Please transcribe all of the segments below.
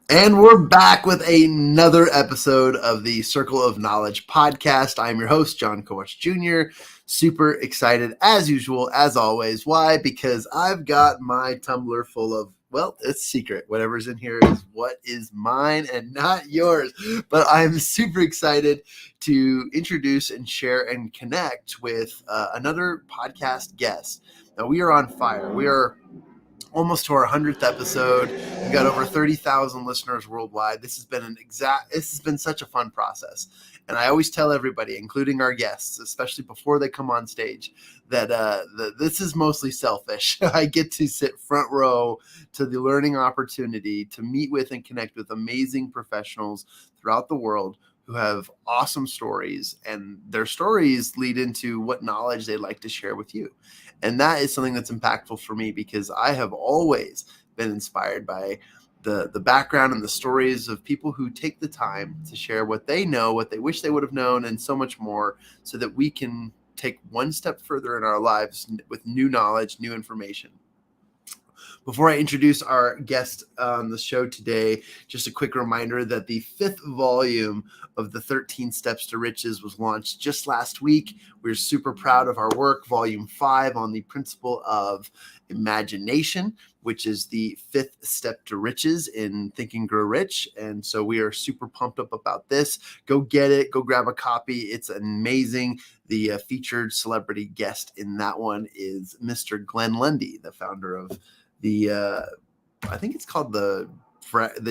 And we're back with another episode of the Circle of Knowledge podcast. I'm your host, John Kowach Jr. Super excited, as usual, as always. Why? Because I've got my tumbler full of, well, it's secret. Whatever's in here is what is mine and not yours. But I'm super excited to introduce and share and connect with another podcast guest. Now, we are on fire. We are almost to our 100th episode. We've got over 30,000 listeners worldwide. This has been such a fun process. And I always tell everybody, including our guests, especially before they come on stage, that this is mostly selfish. I get to sit front row to the learning opportunity to meet with and connect with amazing professionals throughout the world who have awesome stories, and their stories lead into what knowledge they'd like to share with you. And that is something that's impactful for me because I have always been inspired by the background and the stories of people who take the time to share what they know, what they wish they would have known, and so much more, so that we can take one step further in our lives with new knowledge, new information. Before I introduce our guest on the show today, just a quick reminder that the 5th volume of the 13 Steps to Riches was launched just last week. We're super proud of our work. Volume 5 on the principle of imagination, which is the 5th step to riches in Think and Grow Rich. And so we are super pumped up about this. Go get it. Go grab a copy. It's amazing. The featured celebrity guest in that one is Mr. Glenn Lundy, the founder of I think it's called the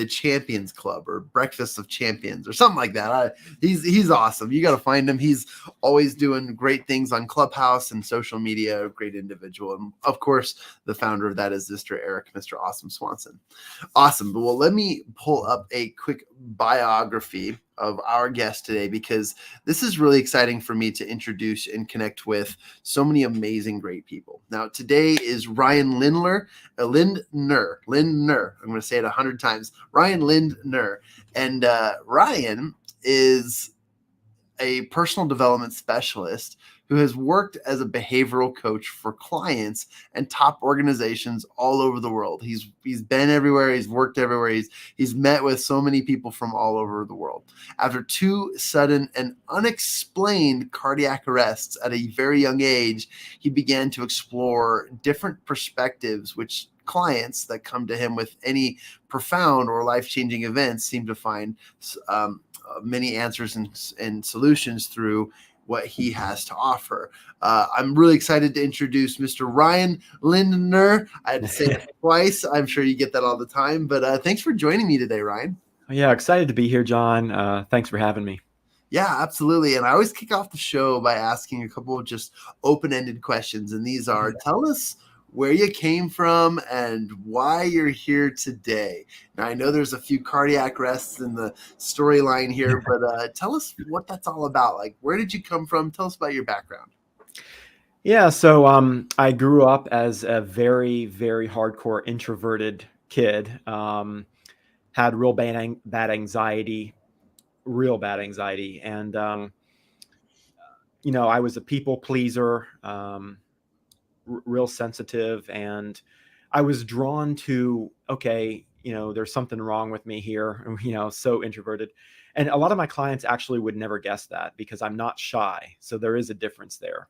Champions Club or Breakfast of Champions or something like that. He's awesome. You got to find him. He's always doing great things on Clubhouse and social media. A great individual. And of course, the founder of that is Mr. Awesome Swanson. Awesome. But well, let me pull up a quick biography of our guest today, because this is really exciting for me to introduce and connect with so many amazing, great people. Now, today is Ryan Lindner. Lindner. I'm going to say it 100 times. Ryan Lindner. And Ryan is a personal development specialist who has worked as a behavioral coach for clients and top organizations all over the world. He's been everywhere. He's worked everywhere. He's met with so many people from all over the world. After 2 sudden and unexplained cardiac arrests at a very young age, he began to explore different perspectives, which clients that come to him with any profound or life-changing events seem to find many answers and solutions through what he has to offer. I'm really excited to introduce Mr. Ryan Lindner. I had to say it twice. I'm sure you get that all the time, but thanks for joining me today, Ryan. Yeah, excited to be here, John. Thanks for having me. Yeah, absolutely. And I always kick off the show by asking a couple of just open-ended questions. And these are, tell us where you came from and why you're here today. Now, I know there's a few cardiac arrests in the storyline here, but tell us what that's all about. Like, where did you come from? Tell us about your background. Yeah, so I grew up as a very, very hardcore introverted kid. Had real bad anxiety, and I was a people pleaser, real sensitive, and I was drawn to, okay, there's something wrong with me here, so introverted. And a lot of my clients actually would never guess that because I'm not shy. So there is a difference there.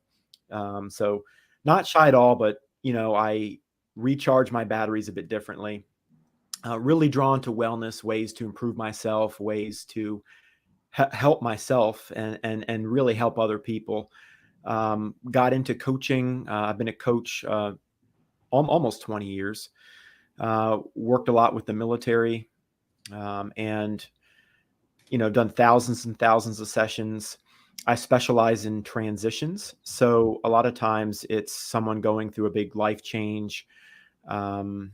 So not shy at all, but, I recharge my batteries a bit differently. Really drawn to wellness, ways to improve myself, ways to help myself and really help other people. Got into coaching. I've been a coach almost 20 years. Worked a lot with the military, and done thousands and thousands of sessions. I specialize in transitions, so a lot of times it's someone going through a big life change, and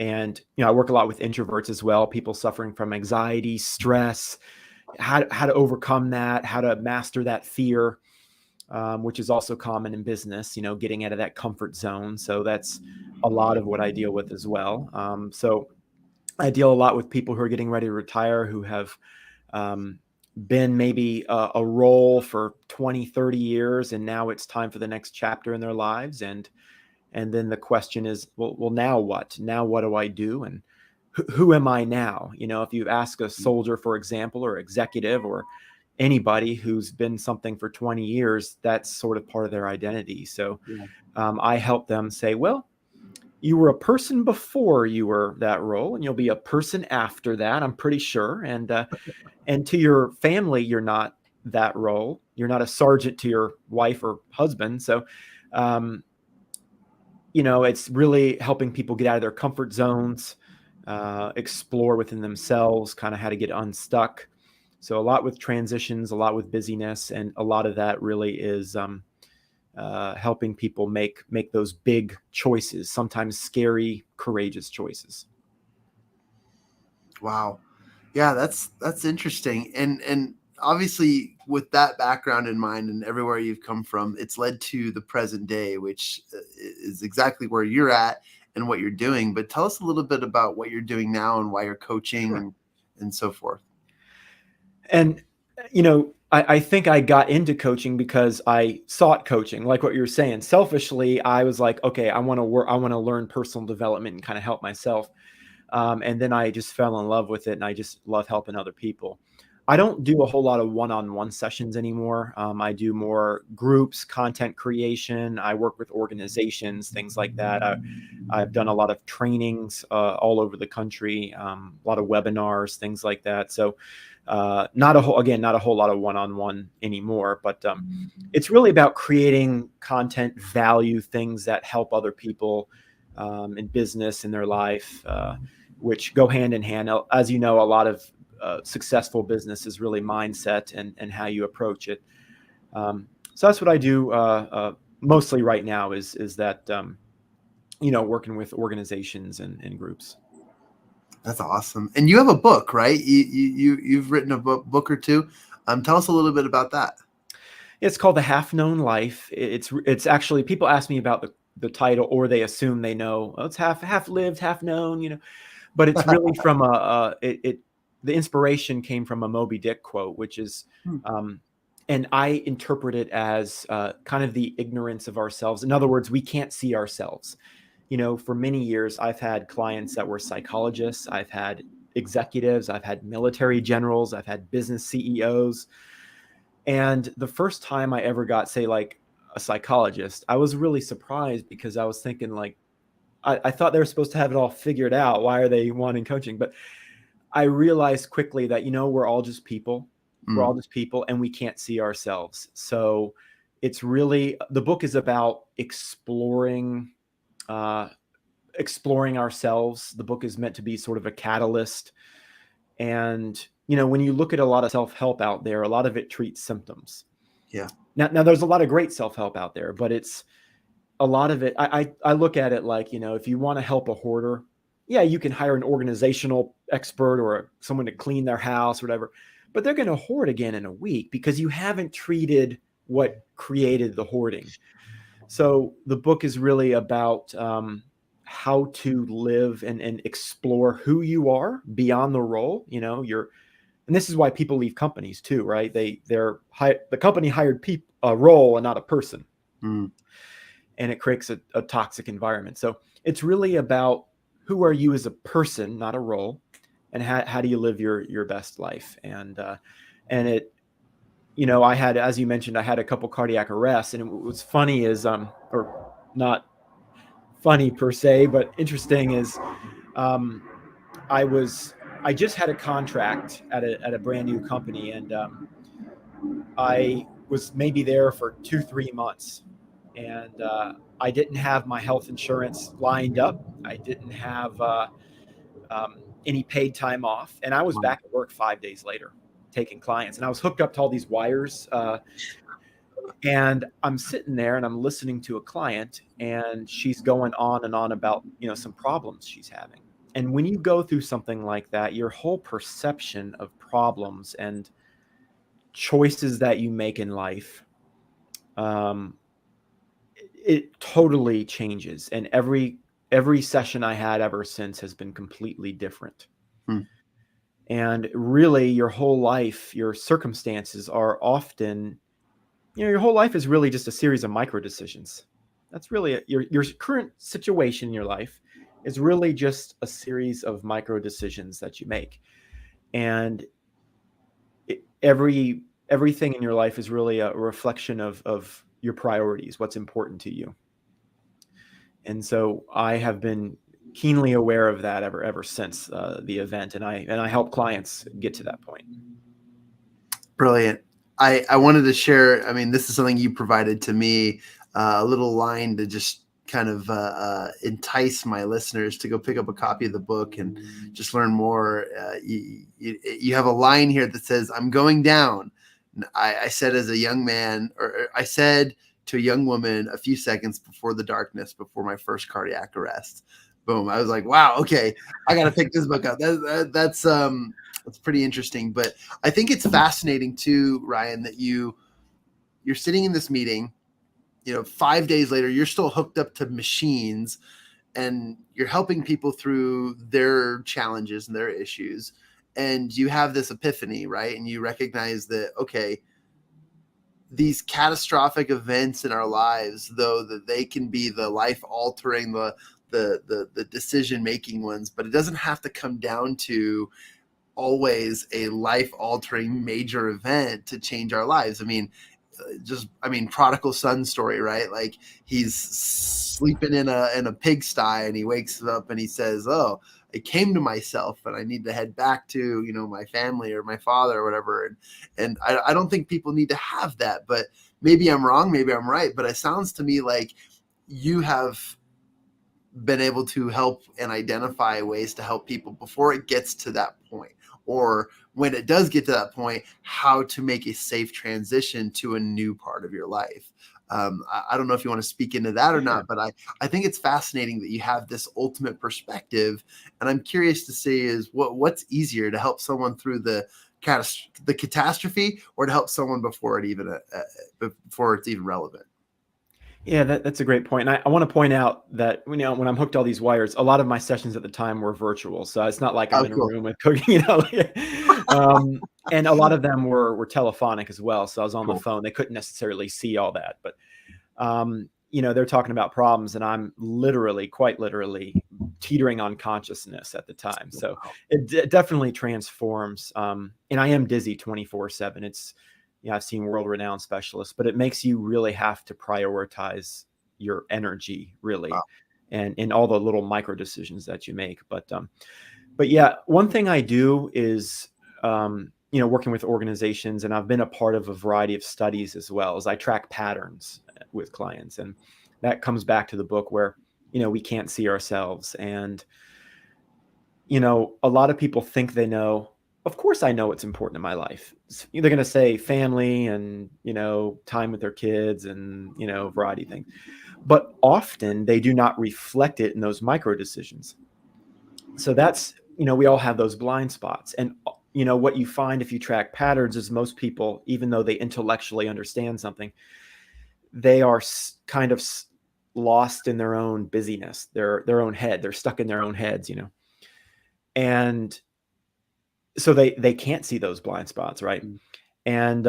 I work a lot with introverts as well, people suffering from anxiety, stress, how to overcome that, how to master that fear. Which is also common in business, getting out of that comfort zone. So that's a lot of what I deal with as well. So I deal a lot with people who are getting ready to retire, who have been maybe a role for 20, 30 years, and now it's time for the next chapter in their lives. And then the question is, well, now what? Now what do I do? And who am I now? If you ask a soldier, for example, or executive, or anybody who's been something for 20 years, that's sort of part of their identity. So Yeah. I help them say, well, you were a person before you were that role, and you'll be a person after that, I'm pretty sure. And to your family, you're not that role. You're not a sergeant to your wife or husband. So, um, it's really helping people get out of their comfort zones, explore within themselves, kind of how to get unstuck. So a lot with transitions, a lot with busyness, and a lot of that really is helping people make those big choices, sometimes scary, courageous choices. Wow. Yeah, that's interesting. And obviously with that background in mind and everywhere you've come from, it's led to the present day, which is exactly where you're at and what you're doing. But tell us a little bit about what you're doing now and why you're coaching Sure. and so forth. And I think I got into coaching because I sought coaching, like what you were saying. Selfishly, I was like, okay, I want to work, I want to learn personal development and kind of help myself. And then I just fell in love with it, and I just love helping other people. I don't do a whole lot of one-on-one sessions anymore. I do more groups, content creation. I work with organizations, things like that. I've done a lot of trainings all over the country, a lot of webinars, things like that. So not a whole lot of one-on-one anymore, but it's really about creating content, value, things that help other people in business, in their life, which go hand in hand. As you know, a lot of successful business is really mindset and how you approach it. So that's what I do mostly right now is that, working with organizations and groups. That's awesome. And you have a book, right? You've written a book or two. Tell us a little bit about that. It's called The Half Known Life. It's actually, people ask me about the title, or they assume they know, oh, it's half lived, half known, but it's really from the inspiration came from a Moby Dick quote, which is, and I interpret it as kind of the ignorance of ourselves. In other words, we can't see ourselves. For many years, I've had clients that were psychologists. I've had executives. I've had military generals. I've had business CEOs. And the first time I ever got, say, like a psychologist, I was really surprised, because I was thinking, like, I thought they were supposed to have it all figured out. Why are they wanting coaching? But I realized quickly that, we're all just people. We're all just people, and we can't see ourselves. So it's really, the book is about exploring ourselves. The book is meant to be sort of a catalyst. And, when you look at a lot of self-help out there, a lot of it treats symptoms. Yeah. Now there's a lot of great self-help out there, but it's a lot of it. I look at it like, if you want to help a hoarder, yeah, you can hire an organizational expert or someone to clean their house or whatever, but they're going to hoard again in a week because you haven't treated what created the hoarding. So the book is really about how to live and explore who you are beyond the role. And this is why people leave companies too, right? The company hired a role and not a person, and it creates a toxic environment. So it's really about who are you as a person, not a role, and how do you live your best life. And it, I had, as you mentioned, I had a couple cardiac arrests, and what was funny is, or not funny per se, but interesting is, I just had a contract at a brand new company, and I was maybe there for 2-3 months, and I didn't have my health insurance lined up. I didn't have any paid time off, and I was back at work 5 days later taking clients, and I was hooked up to all these wires. And I'm sitting there and I'm listening to a client, and she's going on and on about, some problems she's having. And when you go through something like that, your whole perception of problems and choices that you make in life, it totally changes. And every session I had ever since has been completely different. And really, your whole life, your circumstances are often, your whole life is really just a series of micro decisions. That's really your current situation in your life is really just a series of micro decisions that you make. And everything in your life is really a reflection of your priorities, what's important to you. And so I have been keenly aware of that ever since the event, and I help clients get to that point. Brilliant. I wanted to share, I mean, this is something you provided to me, a little line to just kind of entice my listeners to go pick up a copy of the book and just learn more. You have a line here that says, "I'm going down." I said as a young man, or I said to a young woman a few seconds before the darkness, before my first cardiac arrest. Boom. I was like, wow, okay, I got to pick this book up. That's pretty interesting. But I think it's fascinating too, Ryan, that you're sitting in this meeting, 5 days later, you're still hooked up to machines and you're helping people through their challenges and their issues. And you have this epiphany, right? And you recognize that, okay, these catastrophic events in our lives, though, that they can be the life altering, the decision making ones, but it doesn't have to come down to always a life altering major event to change our lives. I mean, prodigal son story, right? Like he's sleeping in a pigsty and he wakes up and he says, "Oh, I came to myself and I need to head back to, my family or my father or whatever." And I don't think people need to have that, but maybe I'm wrong, maybe I'm right. But it sounds to me like you have been able to help and identify ways to help people before it gets to that point, or when it does get to that point, how to make a safe transition to a new part of your life. I don't know if you want to speak into that or not, but I think it's fascinating that you have this ultimate perspective, and I'm curious to see is what's easier, to help someone through the catastrophe, or to help someone before it's even relevant. Yeah, that's a great point. And I want to point out that when I'm hooked to all these wires, a lot of my sessions at the time were virtual. So it's not like I'm Oh, in a cool. room with cooking, and a lot of them were telephonic as well. So I was on the phone. They couldn't necessarily see all that. But, they're talking about problems, and I'm quite literally teetering on consciousness at the time. So it definitely transforms. And I am dizzy 24/7. I've seen world-renowned specialists, but it makes you really have to prioritize your energy, really, Wow. and in all the little micro decisions that you make. But yeah, one thing I do is, working with organizations, and I've been a part of a variety of studies as well, is I track patterns with clients, and that comes back to the book where we can't see ourselves, and a lot of people think they know. Of course, I know what's important in my life. They're going to say family and, time with their kids and, a variety of things. But often they do not reflect it in those micro decisions. So that's, we all have those blind spots. And, what you find if you track patterns is most people, even though they intellectually understand something, they are kind of lost in their own busyness, their own head. They're stuck in their own heads, and so they can't see those blind spots, right? And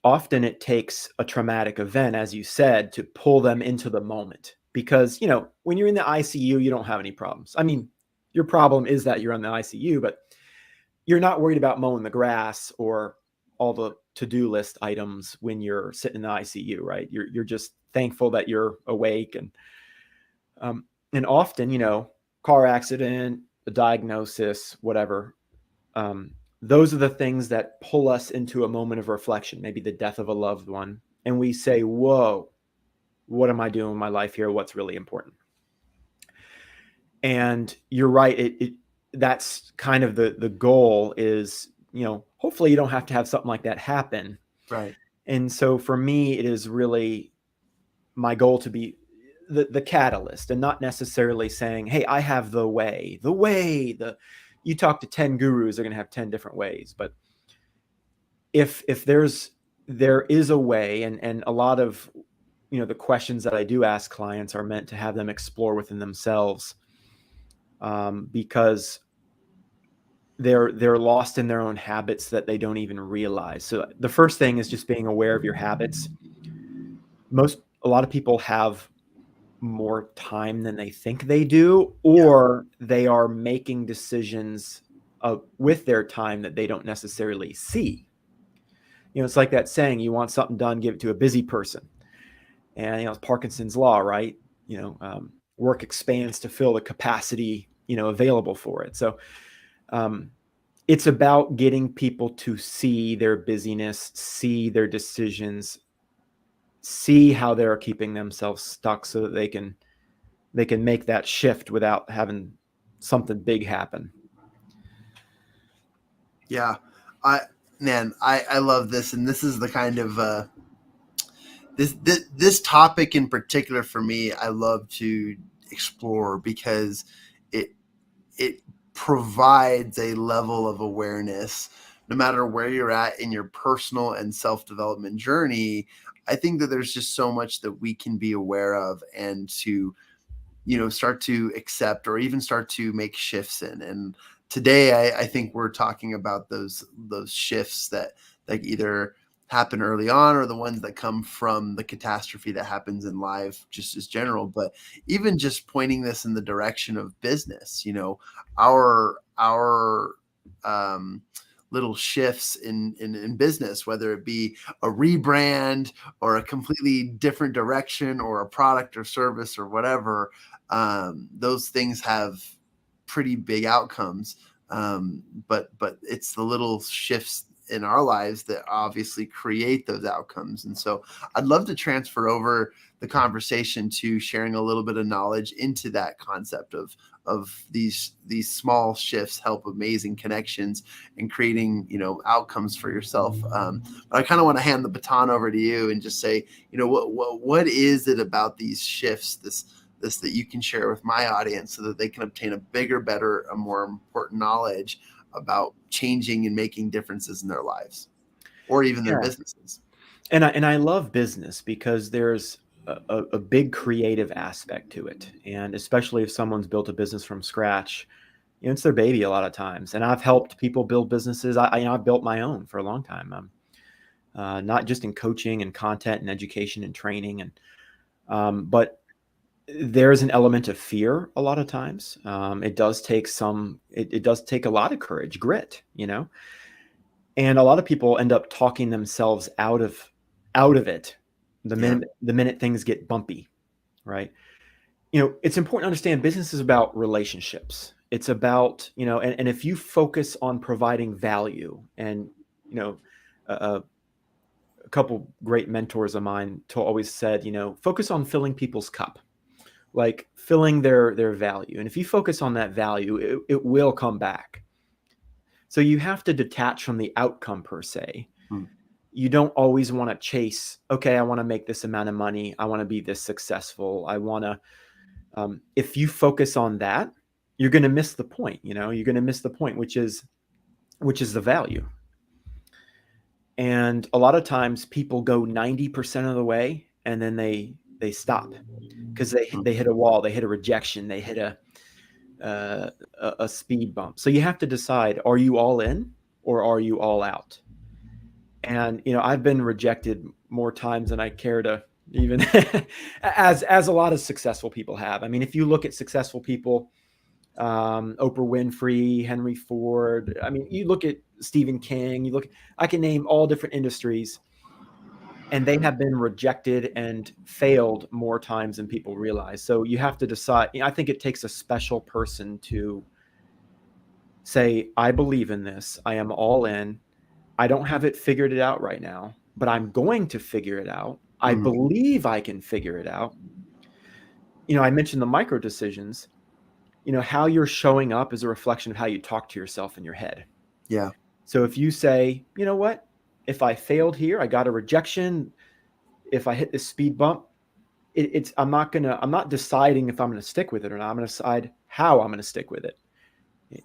often it takes a traumatic event, as you said, to pull them into the moment. Because when you're in the ICU, you don't have any problems. I mean, your problem is that you're in the ICU, but you're not worried about mowing the grass or all the to-do list items when you're sitting in the ICU, right? You're just thankful that you're awake, and often, car accident, a diagnosis, whatever. Those are the things that pull us into a moment of reflection, maybe the death of a loved one. And we say, whoa, what am I doing in my life here? What's really important? And you're right. That's kind of the goal is, hopefully you don't have to have something like that happen. Right. And so for me, it is really my goal to be the catalyst, and not necessarily saying, hey, I have the way, you talk to 10 gurus, they're going to have 10 different ways. But if there is a way, and a lot of, the questions that I do ask clients are meant to have them explore within themselves, because they're lost in their own habits that they don't even realize. So the first thing is just being aware of your habits. A lot of people have more time than they think they do, or they are making decisions with their time that they don't necessarily see. It's like that saying, you want something done, give it to a busy person. And, it's Parkinson's law, right? Work expands to fill the capacity, available for it. So it's about getting people to see their busyness, see their decisions, see how they're keeping themselves stuck so that they can make that shift without having something big happen. Yeah. I love this. And this is the kind of, this topic in particular for me, I love to explore because it provides a level of awareness no matter where you're at in your personal and self-development journey. I think that there's just so much that we can be aware of and to start to accept or even start to make shifts in. And today I think we're talking about those shifts that either happen early on or the ones that come from the catastrophe that happens in life just as general. But even just pointing this in the direction of business, our little shifts in business, whether it be a rebrand or a completely different direction or a product or service or whatever, those things have pretty big outcomes. But it's the little shifts in our lives that obviously create those outcomes. And so I'd love to transfer over the conversation to sharing a little bit of knowledge into that concept of these small shifts help amazing connections and creating, outcomes for yourself. But I kind of want to hand the baton over to you and just say, what is it about these shifts, this that you can share with my audience so that they can obtain a bigger, better, a more important knowledge about changing and making differences in their lives or even their businesses. And I love business because there's a big creative aspect to it. And especially if someone's built a business from scratch, it's their baby a lot of times. And I've helped people build businesses. I've built my own for a long time, not just in coaching and content and education and training. But there's an element of fear a lot of times. It does take it does take a lot of courage, grit, and a lot of people end up talking themselves out of it the minute things get bumpy, right? It's important to understand business is about relationships. It's about, and if you focus on providing value, and, a couple great mentors of mine always said, focus on filling people's cup, like filling their value. And if you focus on that value, it will come back. So you have to detach from the outcome per se. You don't always want to chase, okay, I want to make this amount of money. I want to be this successful. I want to, if you focus on that, you're going to miss the point, you're going to miss the point, which is the value. And a lot of times people go 90% of the way and then they stop because they hit a wall, they hit a rejection, they hit a speed bump. So you have to decide, are you all in or are you all out? And, I've been rejected more times than I care to even as a lot of successful people have. I mean, if you look at successful people, Oprah Winfrey, Henry Ford, I mean, you look at Stephen King, I can name all different industries, and they have been rejected and failed more times than people realize. So you have to decide. I think it takes a special person to say, I believe in this. I am all in. I don't have it figured it out right now, but I'm going to figure it out. I believe I can figure it out. I mentioned the micro decisions. How you're showing up is a reflection of how you talk to yourself in your head. Yeah. So if you say, you know what, if I failed here, I got a rejection. If I hit this speed bump, I'm not deciding if I'm going to stick with it or not. I'm going to decide how I'm going to stick with it.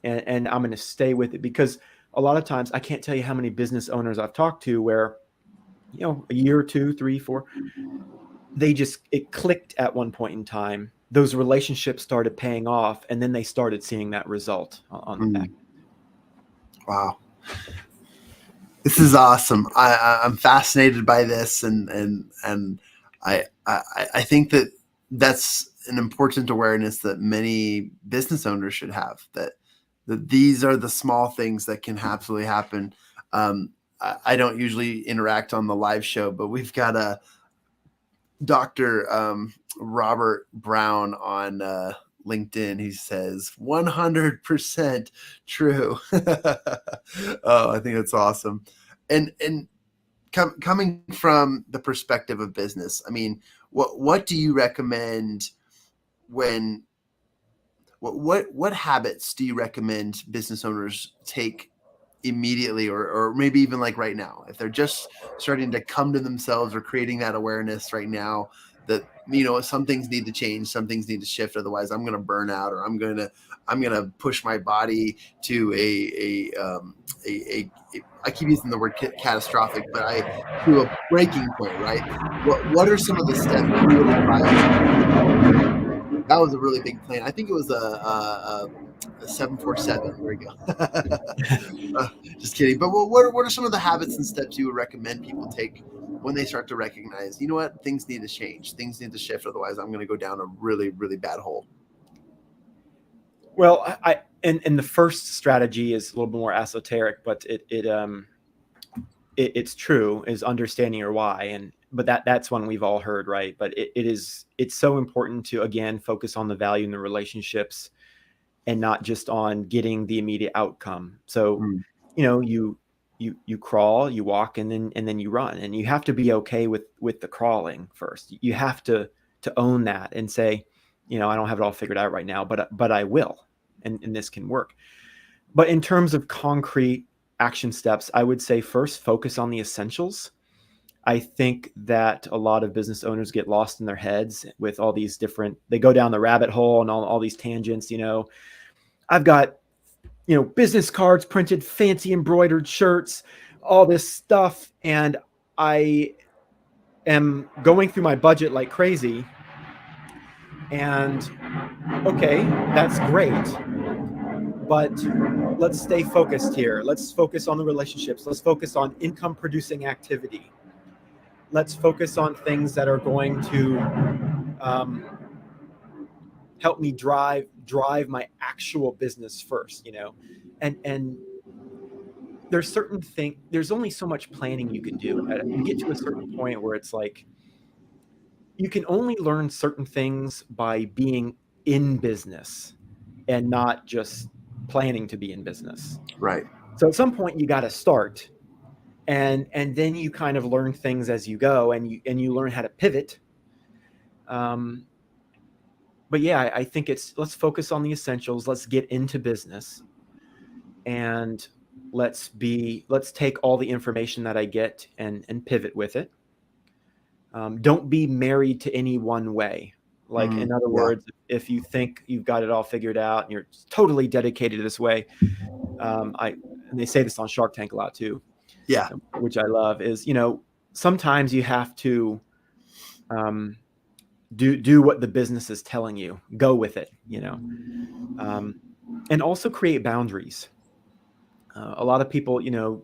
And I'm going to stay with it, because a lot of times I can't tell you how many business owners I've talked to where, a year or 2, 3, 4, it clicked at one point in time. Those relationships started paying off, and then they started seeing that result on the back. Wow. This is awesome. I'm fascinated by this, and I think that that's an important awareness that many business owners should have, that these are the small things that can absolutely happen. I don't usually interact on the live show, but we've got a Dr. Robert Brown on LinkedIn. He says 100% true. Oh, I think that's awesome. And coming from the perspective of business, I mean, what do you recommend when what habits do you recommend business owners take immediately, or maybe even like right now, if they're just starting to come to themselves or creating that awareness right now that, some things need to change, some things need to shift, otherwise I'm going to burn out, or I'm going to push my body to a I keep using the word catastrophic, but to a breaking point, right? What are some of the steps you would advise? That was a really big plane. I think it was a 747. There we go. Just kidding. But what are some of the habits and steps you would recommend people take when they start to recognize, what, things need to change, things need to shift, otherwise I'm going to go down a really, really bad hole? Well, and the first strategy is a little more esoteric, but it's true, is understanding your why. But that's one we've all heard, right? But it's so important to, again, focus on the value in the relationships and not just on getting the immediate outcome. So, you crawl, you walk, and then you run, and you have to be okay with the crawling first. You have to own that and say, I don't have it all figured out right now, but I will, and this can work. But in terms of concrete action steps, I would say first focus on the essentials. I think that a lot of business owners get lost in their heads with all these they go down the rabbit hole and all these tangents. I've got, business cards printed, fancy embroidered shirts, all this stuff. And I am going through my budget like crazy. And okay, that's great. But let's stay focused here. Let's focus on the relationships. Let's focus on income producing activity. Let's focus on things that are going to help me drive my actual business first, and there's only so much planning you can do. You get to a certain point where it's like you can only learn certain things by being in business and not just planning to be in business. Right. So at some point you got to start, and then you kind of learn things as you go, and you learn how to pivot. But yeah, I think let's focus on the essentials. Let's get into business, and let's take all the information that I get and pivot with it. Don't be married to any one way. Like, in other words, if you think you've got it all figured out and you're totally dedicated to this way, and they say this on Shark Tank a lot too. Yeah. Which I love, is, sometimes you have to do what the business is telling you. Go with it, and also create boundaries. A lot of people, you're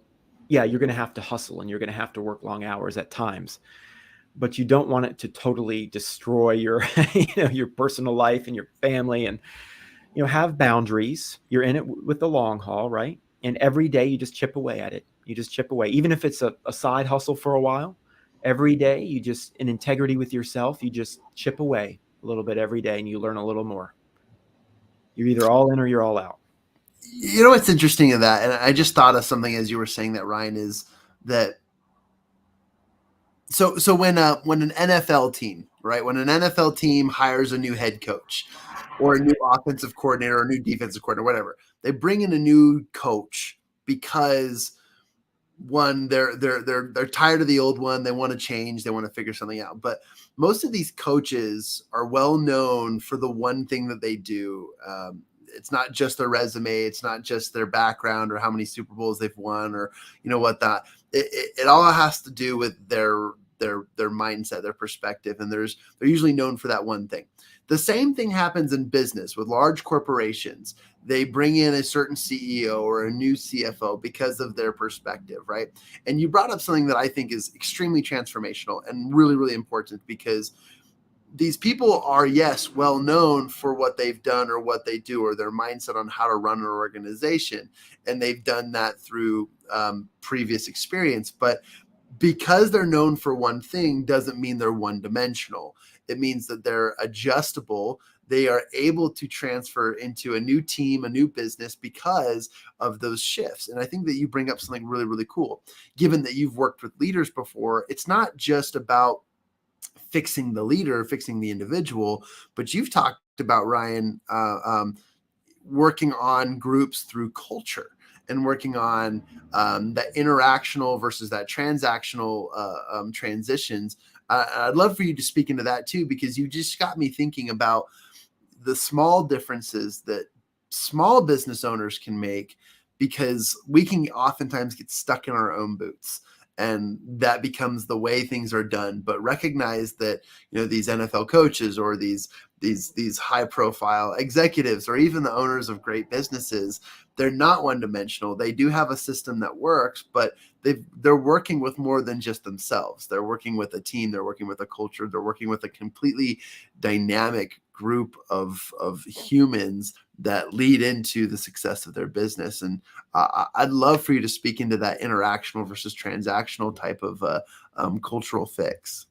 going to have to hustle and you're going to have to work long hours at times, but you don't want it to totally destroy your, your personal life and your family. And, have boundaries. You're in it with the long haul, right? And every day you just chip away at it. You just chip away, even if it's a side hustle for a while. Every day, you just, in integrity with yourself, you just chip away a little bit every day, and you learn a little more. You're either all in or you're all out. What's interesting in that, and I just thought of something as you were saying that, Ryan, is that so when an NFL team, right, when an NFL team hires a new head coach or a new offensive coordinator or a new defensive coordinator, whatever, they bring in a new coach because one, they're tired of the old one. They want to change. They want to figure something out. But most of these coaches are well known for the one thing that they do. It's not just their resume. It's not just their background or how many Super Bowls they've won or that. It all has to do with their mindset, their perspective, and they're usually known for that one thing. The same thing happens in business with large corporations. They bring in a certain CEO or a new CFO because of their perspective, right? And you brought up something that I think is extremely transformational and really, really important, because these people are, yes, well known for what they've done or what they do or their mindset on how to run an organization. And they've done that through previous experience. But because they're known for one thing doesn't mean they're one dimensional. It means that they're adjustable. They are able to transfer into a new team, a new business because of those shifts. And I think that you bring up something really, really cool. Given that you've worked with leaders before, it's not just about fixing the leader, fixing the individual, but you've talked about, Ryan, working on groups through culture and working on that interactional versus that transactional transitions. I'd love for you to speak into that too, because you just got me thinking about the small differences that small business owners can make, because we can oftentimes get stuck in our own boots and that becomes the way things are done. But recognize that, these NFL coaches or these high profile executives or even the owners of great businesses, they're not one dimensional. They do have a system that works, but they're working with more than just themselves. They're working with a team. They're working with a culture. They're working with a completely dynamic group of humans that lead into the success of their business. And I'd love for you to speak into that interactional versus transactional type of cultural fix.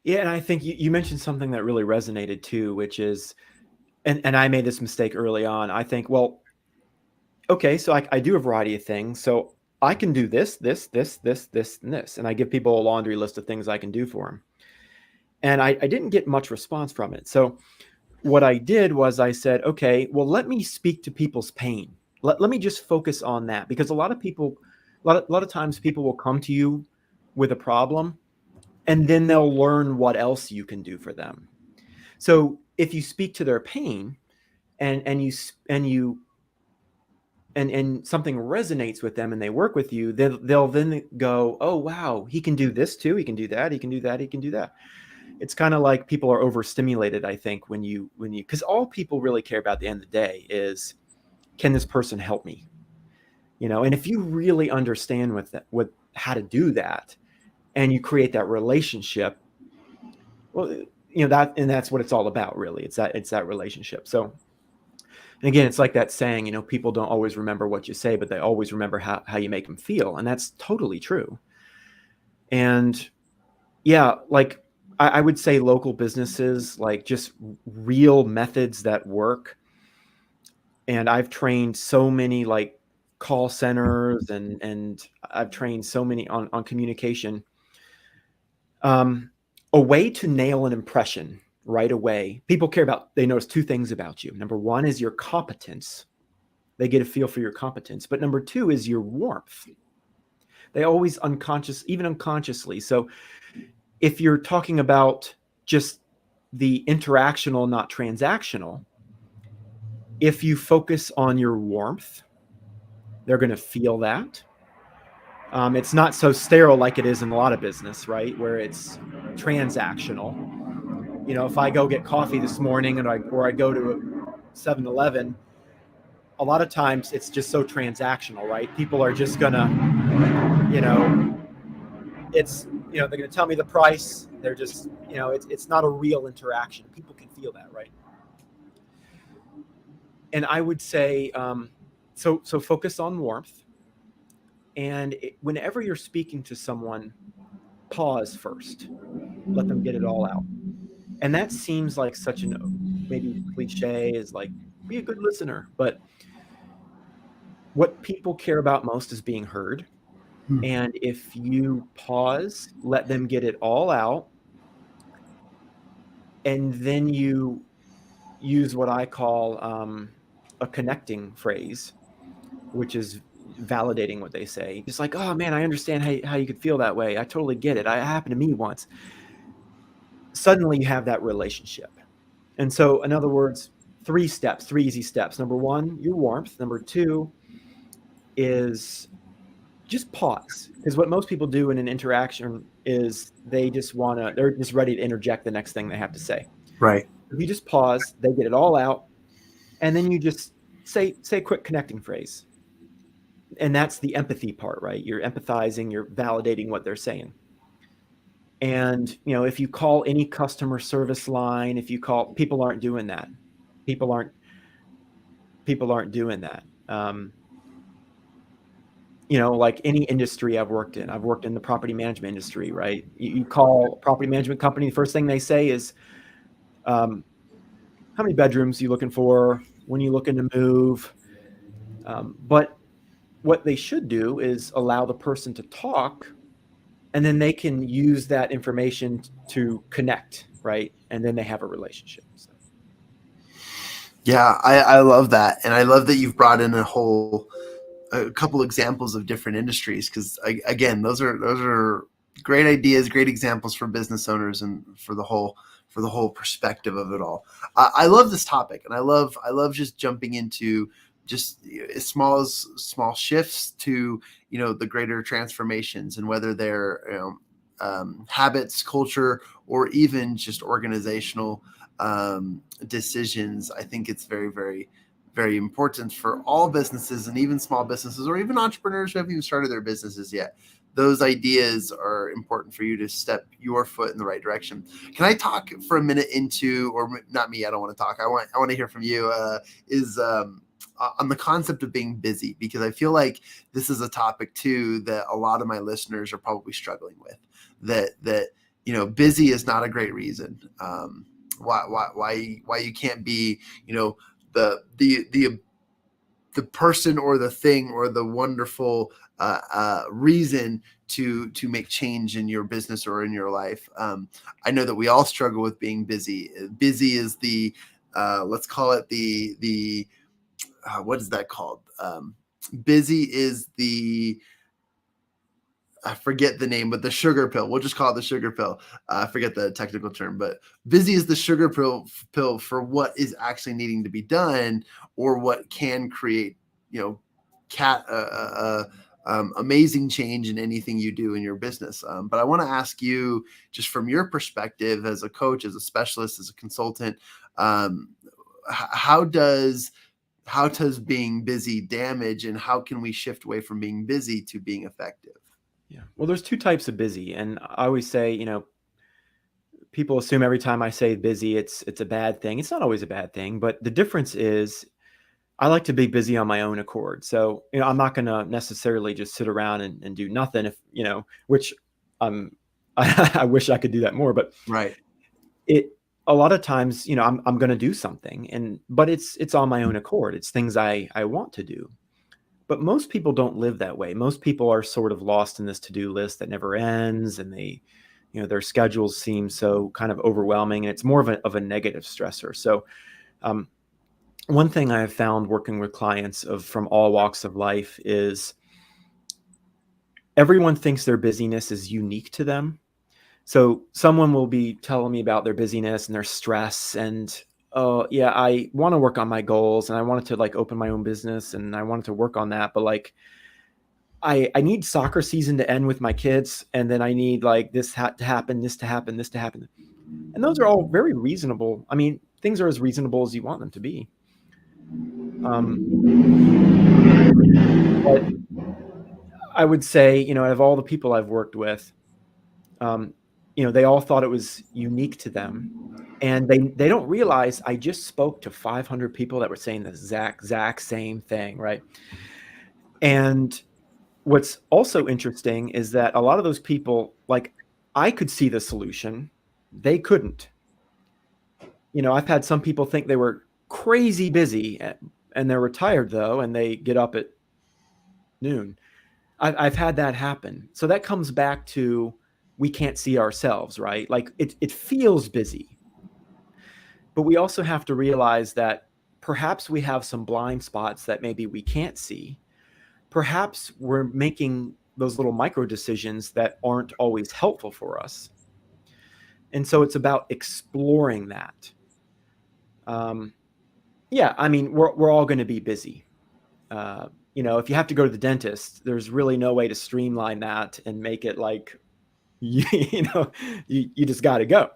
Yeah, and I think you mentioned something that really resonated too, which is, and I made this mistake early on. I think, well, okay, so I do a variety of things. So I can do this, and this. And I give people a laundry list of things I can do for them. And I didn't get much response from it. So what I did was I said, okay, well, let me speak to people's pain. Let me just focus on that, because a lot of times people will come to you with a problem and then they'll learn what else you can do for them. So if you speak to their pain and something resonates with them and they work with you, they'll then go, oh, wow, he can do this too. He can do that. He can do that. He can do that. It's kind of like people are overstimulated, I think, because all people really care about at the end of the day is, can this person help me? And if you really understand with how to do that and you create that relationship, well, that's what it's all about, really. It's that relationship. So, and again, it's like that saying, people don't always remember what you say, but they always remember how you make them feel. And that's totally true. And yeah, like I would say local businesses, like just real methods that work. And I've trained so many like call centers and I've trained so many on communication. A way to nail an impression right away. People they notice two things about you. Number one is your competence. They get a feel for your competence. But number two is your warmth. They always even unconsciously. So if you're talking about just the interactional, not transactional, if you focus on your warmth, they're going to feel that. It's not so sterile like it is in a lot of business, right? Where it's transactional. If I go get coffee this morning or I go to a 7-Eleven, a lot of times it's just so transactional, right? People are just gonna, they're gonna tell me the price. They're just, it's not a real interaction. People can feel that, right? And I would say, so focus on warmth. And whenever you're speaking to someone, pause first. Let them get it all out. And that seems like such maybe cliche, is like, be a good listener. But what people care about most is being heard. And if you pause, let them get it all out, and then you use what I call a connecting phrase, which is validating what they say. Just like, oh man, I understand how you could feel that way. I totally get it. It happened to me once. Suddenly you have that relationship. And so, in other words, 3 easy steps. Number 1, your warmth. Number 2 is just pause. Because what most people do in an interaction is they're just ready to interject the next thing they have to say. Right. If you just pause, they get it all out, and then you just say a quick connecting phrase. And that's the empathy part, right? You're empathizing, you're validating what they're saying. And, if you call any customer service line, if you call, people aren't doing that. People aren't doing that. Like any industry I've worked in the property management industry, right? You call a property management company, the first thing they say is, how many bedrooms are you looking for? When are you looking to move? But what they should do is allow the person to talk, and then they can use that information to connect, right? And then they have a relationship. So. Yeah, I love that, and I love that you've brought in a couple examples of different industries, because again, those are great ideas, great examples for business owners and for the whole perspective of it all. I love this topic, and I love just jumping into just as small shifts to the greater transformations, and whether they're habits, culture, or even just organizational decisions. I think it's very, very, very important for all businesses, and even small businesses, or even entrepreneurs who haven't even started their businesses yet. Those ideas are important for you to step your foot in the right direction. Can I talk for a minute into, or not me? I don't want to talk. I want to hear from you. On the concept of being busy, because I feel like this is a topic too that a lot of my listeners are probably struggling with. That busy is not a great reason. Why you can't be the person or the thing or the wonderful reason to make change in your business or in your life. I know that we all struggle with being busy. Busy is the let's call it the what is that called? Busy is the, I forget the name, but the sugar pill. We'll just call it the sugar pill. I forget the technical term, but busy is the sugar pill for what is actually needing to be done, or what can create, amazing change in anything you do in your business. But I want to ask you, just from your perspective as a coach, as a specialist, as a consultant, how does being busy damage, and how can we shift away from being busy to being effective? Yeah. Well, there's two types of busy. And I always say, people assume every time I say busy, it's a bad thing. It's not always a bad thing, but the difference is I like to be busy on my own accord. So, I'm not going to necessarily just sit around and do nothing which I wish I could do that more, but Right. A lot of times, I'm going to do something, but it's on my own accord. It's things I want to do. But most people don't live that way. Most people are sort of lost in this to-do list that never ends, and their schedules seem so kind of overwhelming, and it's more of a negative stressor. So, one thing I have found working with clients from all walks of life is everyone thinks their busyness is unique to them. So someone will be telling me about their busyness and their stress, and oh yeah, I want to work on my goals, and I wanted to like open my own business, and I wanted to work on that, but like I need soccer season to end with my kids, and then I need like this to happen, this to happen, this to happen. And those are all very reasonable. I mean, things are as reasonable as you want them to be. But I would say, out of all the people I've worked with, they all thought it was unique to them. And they don't realize I just spoke to 500 people that were saying the exact same thing, right? And what's also interesting is that a lot of those people, like, I could see the solution, they couldn't. I've had some people think they were crazy busy, and they're retired though, and they get up at noon. I've had that happen. So that comes back to, we can't see ourselves, right? Like it feels busy. But we also have to realize that perhaps we have some blind spots that maybe we can't see. Perhaps we're making those little micro decisions that aren't always helpful for us. And so it's about exploring that. Yeah, I mean, we're all going to be busy. If you have to go to the dentist, there's really no way to streamline that and make it like, you just got to go.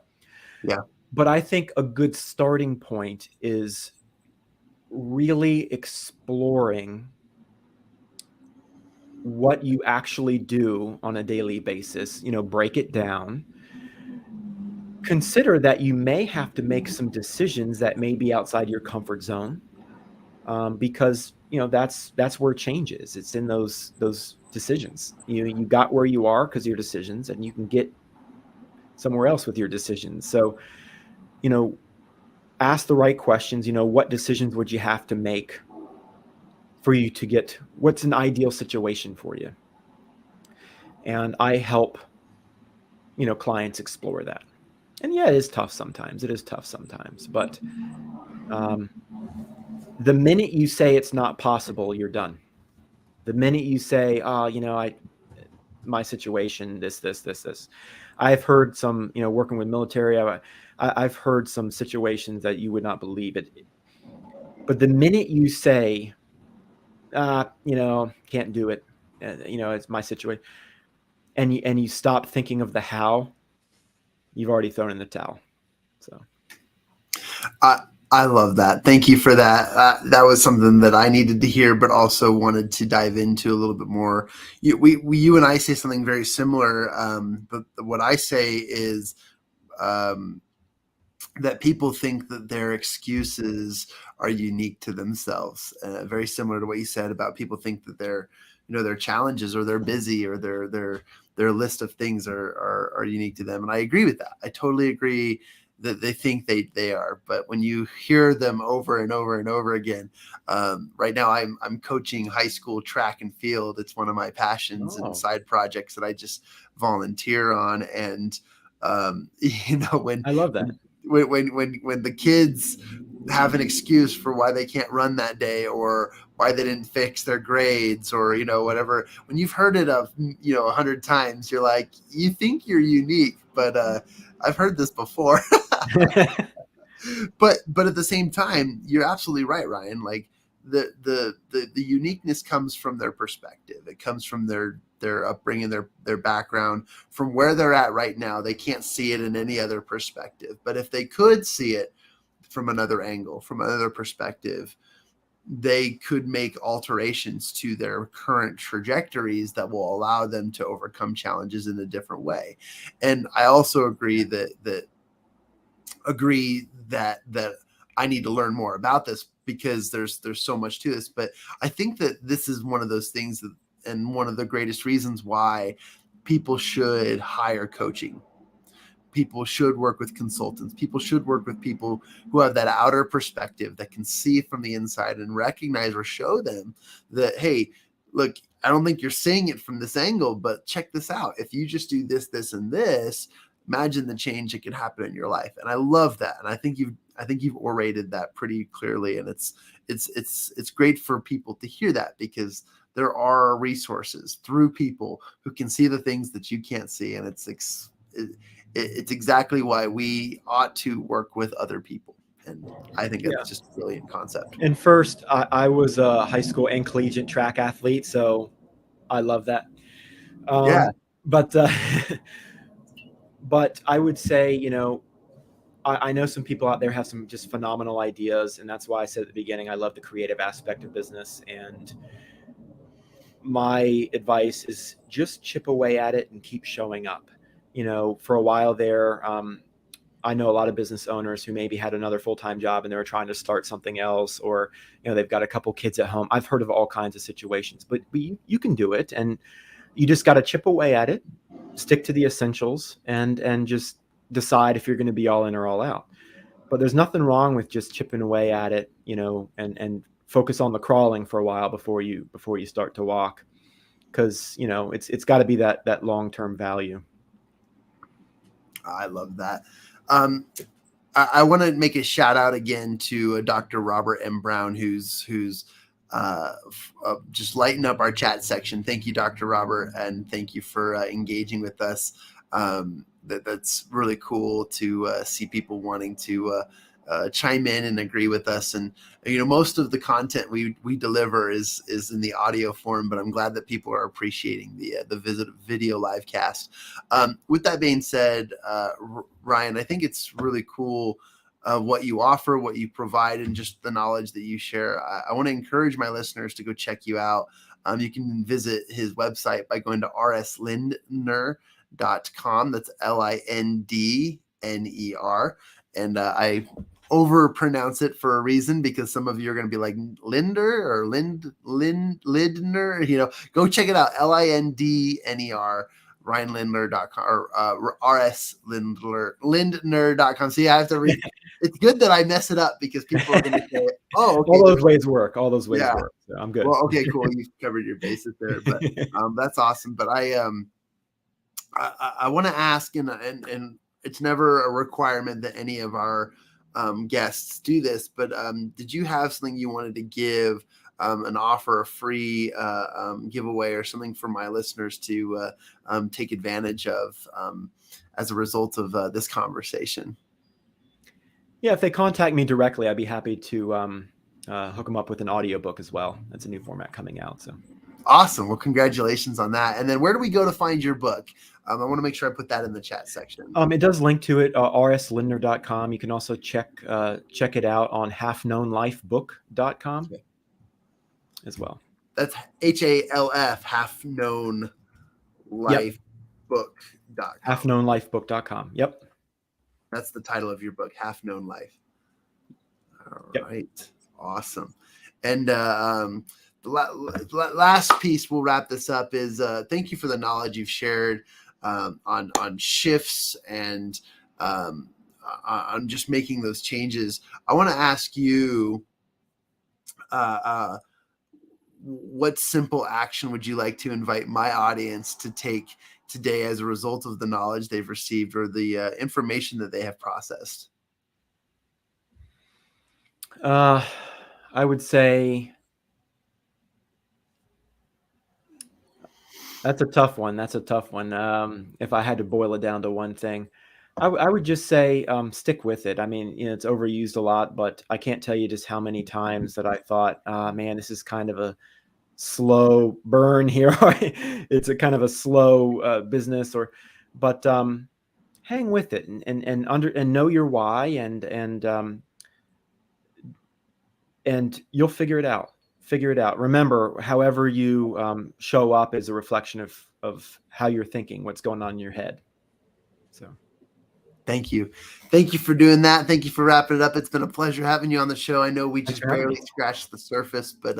Yeah. But I think a good starting point is really exploring what you actually do on a daily basis, break it down. consider that you may have to make some decisions that may be outside your comfort zone, because that's where change is. It's in those decisions. You got where you are because of your decisions, and you can get somewhere else with your decisions. So you know ask the right questions. What decisions would you have to make for you to get what's an ideal situation for you? And I help clients explore that. And yeah, it is tough sometimes. But um, the minute you say it's not possible, you're done. The minute you say, "Oh, I my situation, this," I've heard some, working with military, I've heard some situations that you would not believe it. But the minute you say, can't do it, it's my situation, and you stop thinking of the how, you've already thrown in the towel. So I I love that. Thank you for that. That was something that I needed to hear, but also wanted to dive into a little bit more. You and I say something very similar, but what I say is um, that people think that their excuses are unique to themselves. Very similar to what you said about people think that their challenges or they're busy or their list of things are unique to them. And I agree with that. I totally agree that they think they are. But when you hear them over and over and over again, right now I'm coaching high school track and field. It's one of my passions and side projects that I just volunteer on. And when I love that. when the kids have an excuse for why they can't run that day or why they didn't fix their grades or whatever, when you've heard it 100 times, you're like, you think you're unique, but I've heard this before. but at the same time, you're absolutely right, Ryan. Like the uniqueness comes from their perspective. It comes from their upbringing, their background, from where they're at right now. They can't see it in any other perspective. But if they could see it from another angle, from another perspective, they could make alterations to their current trajectories that will allow them to overcome challenges in a different way. And I also agree that I need to learn more about this because there's so much to this. But I think that this is one of those things that, and one of the greatest reasons why people should hire coaching. People should work with consultants. People should work with people who have that outer perspective that can see from the inside and recognize or show them that, hey, look, I don't think you're seeing it from this angle, but check this out. If you just do this, this, and this, imagine the change that could happen in your life. And I love that. And I think you've orated that pretty clearly. And it's great for people to hear that, because there are resources through people who can see the things that you can't see. And it's exactly why we ought to work with other people. And I think Yeah. that's just a brilliant concept. And first, I was a high school and collegiate track athlete, so I love that. Yeah. But but I would say, I know some people out there have some just phenomenal ideas, and that's why I said at the beginning I love the creative aspect of business. And my advice is just chip away at it and keep showing up. For a while there, I know a lot of business owners who maybe had another full-time job and they were trying to start something else, or they've got a couple kids at home. I've heard of all kinds of situations, but you can do it, and you just got to chip away at it, stick to the essentials, and just decide if you're going to be all in or all out. But there's nothing wrong with just chipping away at it, and focus on the crawling for a while before you start to walk, because it's got to be that long-term value. I love that. I want to make a shout out again to Dr. Robert M. Brown, who's just lighting up our chat section. Thank you, Dr. Robert, and thank you for engaging with us. That's really cool to see people wanting to chime in and agree with us. And most of the content we deliver is in the audio form, but I'm glad that people are appreciating the video live cast. With that being said, Ryan, I think it's really cool what you offer, what you provide, and just the knowledge that you share. I want to encourage my listeners to go check you out. You can visit his website by going to rslindner.com. That's LINDNER.com. And I overpronounce it for a reason, because some of you are going to be like Lindner or Lindner, go check it out. Lindner, RyanLindner.com, or Lindner.com. See, I have to read. It's good that I mess it up, because people are going to say, oh, okay. All those ways work. All those ways work. So I'm good. Well, okay, cool. You've covered your bases there, but that's awesome. But I want to ask, and it's never a requirement that any of our guests do this, but did you have something you wanted to give, an offer, a free giveaway, or something for my listeners to take advantage of as a result of this conversation? Yeah, if they contact me directly, I'd be happy to hook them up with an audiobook as well. That's a new format coming out. So awesome. Well, congratulations on that. And then where do we go to find your book? I want to make sure I put that in the chat section. It does link to it, rslindner.com. You can also check it out on halfknownlifebook.com as well. That's HALF, halfknownlifebook.com. Halfknownlifebook.com. Yep. That's the title of your book, Half Known Life. All right. Awesome. And the last piece, we'll wrap this up, is thank you for the knowledge you've shared on shifts and on just making those changes. I want to ask you, what simple action would you like to invite my audience to take today as a result of the knowledge they've received, or the information that they have processed? I would say that's a tough one. If I had to boil it down to one thing, I would just say stick with it. I mean, it's overused a lot, but I can't tell you just how many times that I thought, man, this is kind of a slow burn here. It's a kind of a slow business, but hang with it and know your why, and you'll figure it out. Remember, however you show up is a reflection of how you're thinking, what's going on in your head. So thank you for doing that. Thank you for wrapping it up. It's been a pleasure having you on the show. I know we just barely scratched the surface, but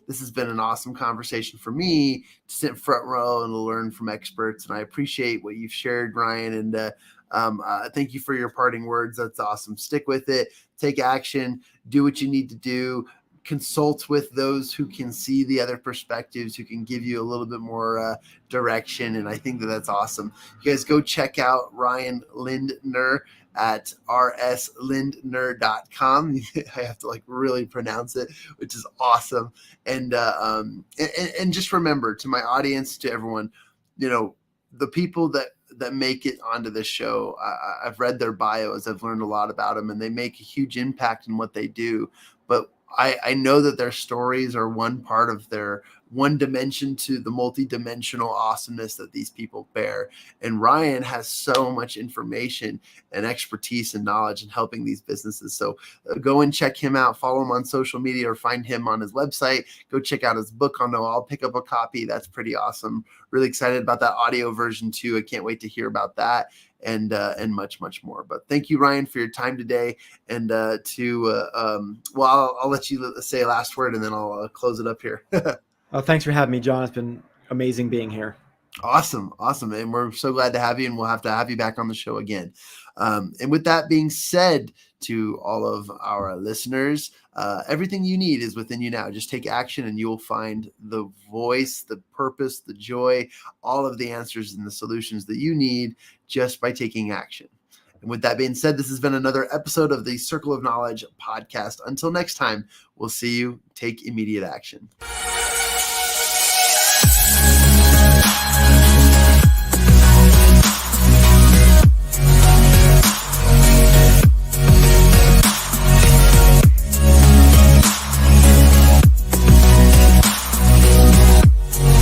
this has been an awesome conversation for me to sit in front row and learn from experts. And I appreciate what you've shared, Ryan. And thank you for your parting words. That's awesome. Stick with it. Take action. Do what you need to do. Consult with those who can see the other perspectives, who can give you a little bit more direction. And I think that's awesome. You guys go check out Ryan Lindner at rslindner.com. I have to really pronounce it, which is awesome. And just remember, to my audience, to everyone, the people that make it onto this show, I've read their bios, I've learned a lot about them, and they make a huge impact in what they do. But I know that their stories are one part of their one dimension to the multi-dimensional awesomeness that these people bear. And Ryan has so much information and expertise and knowledge in helping these businesses. So go and check him out, follow him on social media, or find him on his website. Go check out his book. I'll pick up a copy. That's pretty awesome. Really excited about that audio version too. I can't wait to hear about that and much, much more. But thank you, Ryan, for your time today. And I'll let you say a last word, and then I'll close it up here. Thanks for having me, John. It's been amazing being here. Awesome. And we're so glad to have you, and we'll have to have you back on the show again. And with that being said, to all of our listeners, everything you need is within you now. Just take action, and you will find the voice, the purpose, the joy, all of the answers and the solutions that you need just by taking action. And with that being said, this has been another episode of the Circle of Knowledge podcast. Until next time, we'll see you. Take immediate action.